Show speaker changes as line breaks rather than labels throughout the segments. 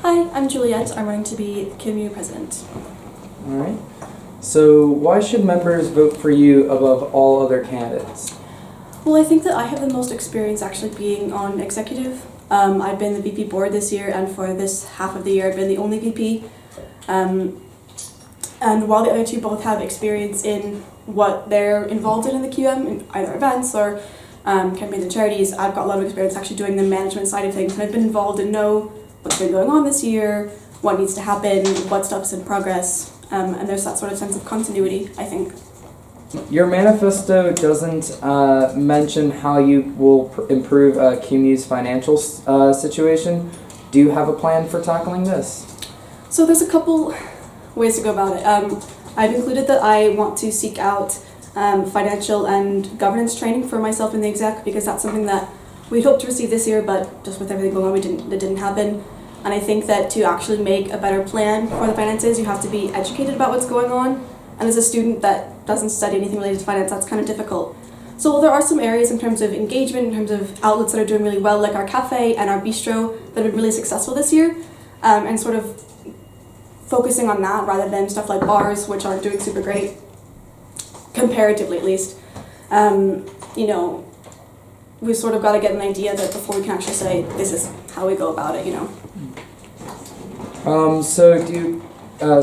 Hi, I'm Juliet. I'm running to be QMU president.
All right. So why should members vote for you above all other candidates?
Well, I think that I have the most experience actually being on executive. I've been the VP board this year, and for this half of the year I've been the only VP. And while the other two both have experience in what they're involved in the QM, in either events or campaigns and charities, I've got a lot of experience actually doing the management side of things. And I've been involved and know what's been going on this year, what needs to happen, what stuff's in progress, and there's that sort of sense of continuity, I think.
Your manifesto doesn't mention how you will improve QMU's financial situation. Do you have a plan for tackling this?
So there's a couple ways to go about it. I've included that I want to seek out financial and governance training for myself in the exec, because that's something that we'd hoped to receive this year, but just with everything going on, it didn't happen. And I think that to actually make a better plan for the finances, you have to be educated about what's going on. And as a student that doesn't study anything related to finance, that's kind of difficult. So while there are some areas in terms of engagement, in terms of outlets that are doing really well, like our cafe and our bistro, that have been really successful this year, and sort of focusing on that rather than stuff like bars, which aren't doing super great, comparatively at least. We've sort of got to get an idea that before we can actually say, this is how we go about it,
So do you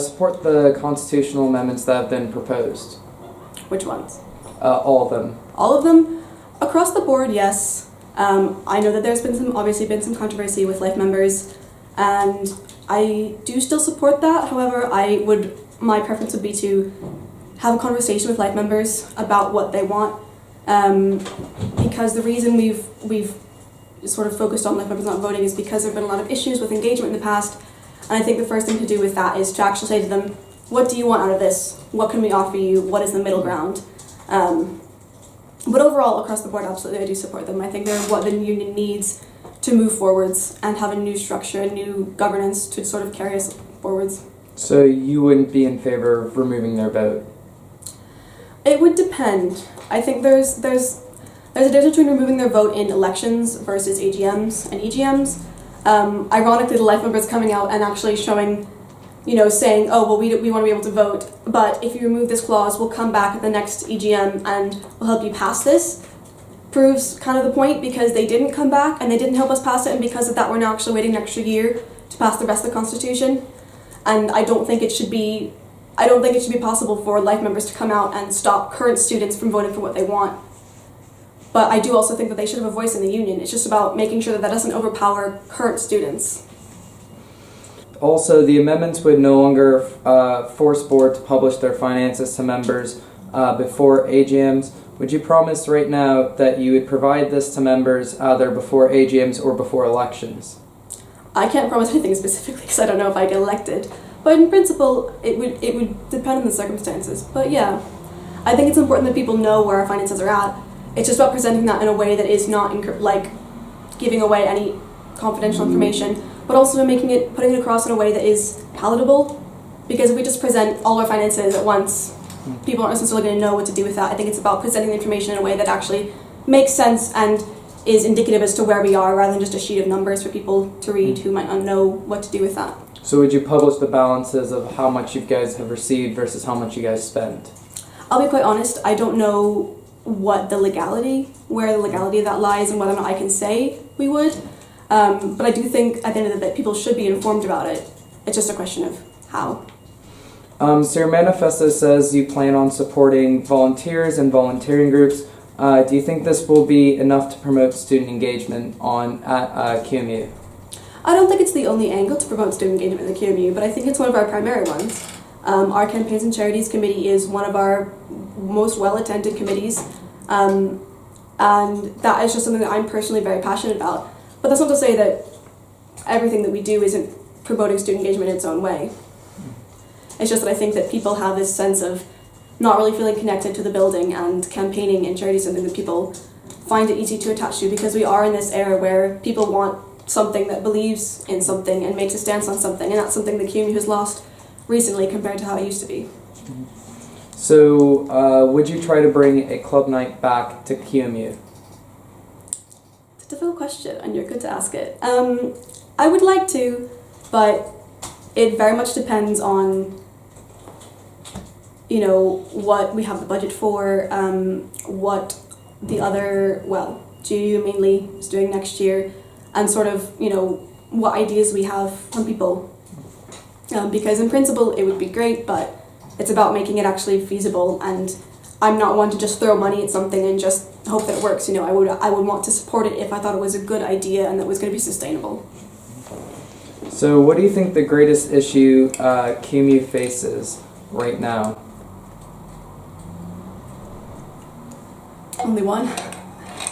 support the constitutional amendments that have been proposed?
Which ones?
All of them.
All of them? Across the board, yes. I know that there's been obviously been some controversy with life members, and I do still support that. However, my preference would be to have a conversation with life members about what they want, because the reason we've sort of focused on life members not voting is because there have been a lot of issues with engagement in the past. And I think the first thing to do with that is to actually say to them, what do you want out of this? What can we offer you? What is the middle ground? But overall, across the board, absolutely, I do support them. I think they're what the union needs to move forwards and have a new structure, a new governance to sort of carry us forwards.
So you wouldn't be in favor of removing their vote?
It would depend. I think there's a difference between removing their vote in elections versus AGMs and EGMs. Ironically, the life members coming out and actually showing, saying, oh, well, we want to be able to vote, but if you remove this clause, we'll come back at the next EGM and we'll help you pass this, proves kind of the point, because they didn't come back and they didn't help us pass it, and because of that, we're now actually waiting an extra year to pass the rest of the Constitution. And I don't think it should be possible for life members to come out and stop current students from voting for what they want. But I do also think that they should have a voice in the union. It's just about making sure that that doesn't overpower current students.
Also, the amendments would no longer force board to publish their finances to members before AGMs. Would you promise right now that you would provide this to members either before AGMs or before elections?
I can't promise anything specifically because I don't know if I get elected. But in principle, it would depend on the circumstances. But yeah, I think it's important that people know where our finances are at. It's just about presenting that in a way that is not giving away any confidential information, but also putting it across in a way that is palatable. Because if we just present all our finances at once, people aren't necessarily going to know what to do with that. I think it's about presenting the information in a way that actually makes sense and is indicative as to where we are, rather than just a sheet of numbers for people to read who might not know what to do with that.
So would you publish the balances of how much you guys have received versus how much you guys spend?
I'll be quite honest, I don't know where the legality of that lies and whether or not I can say we would. But I do think at the end of the day people should be informed about it. It's just a question of how.
So your manifesto says you plan on supporting volunteers and volunteering groups. Do you think this will be enough to promote student engagement at QMU?
I don't think it's the only angle to promote student engagement in the QMU, but I think it's one of our primary ones. Our Campaigns and Charities Committee is one of our most well-attended committees, and that is just something that I'm personally very passionate about. But that's not to say that everything that we do isn't promoting student engagement in its own way. It's just that I think that people have this sense of not really feeling connected to the building, and campaigning and charity is something that people find it easy to attach to, because we are in this era where people want something that believes in something and makes a stance on something, and that's something the QMU has lost recently compared to how it used to be.
So, would you try to bring a club night back to QMU?
It's a difficult question, and you're good to ask it. I would like to, but it very much depends on, you know, what we have the budget for, what the other, well, GU mainly is doing next year, and sort of, you know, what ideas we have from people. Because in principle it would be great, but it's about making it actually feasible, and I'm not one to just throw money at something and just hope that it works. You know, I would want to support it if I thought it was a good idea and that was going to be sustainable.
So what do you think the greatest issue QMU faces right now?
Only one.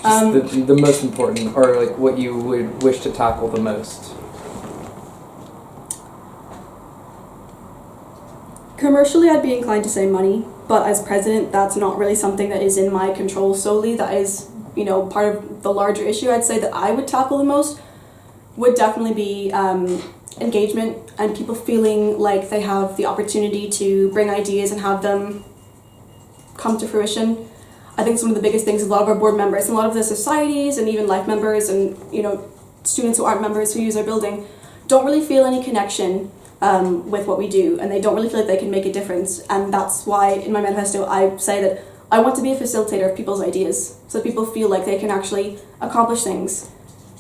Just the most important, or like what you would wish to tackle the most?
Commercially, I'd be inclined to say money, but as president, that's not really something that is in my control solely. That is, you know, part of the larger issue. I'd say that I would tackle the most would definitely be engagement and people feeling like they have the opportunity to bring ideas and have them come to fruition. I think some of the biggest things, a lot of our board members, and a lot of the societies and even life members and, you know, students who aren't members who use our building don't really feel any connection with what we do, and they don't really feel like they can make a difference. And that's why in my manifesto I say that I want to be a facilitator of people's ideas, so that people feel like they can actually accomplish things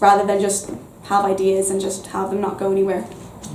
rather than just have ideas and just have them not go anywhere.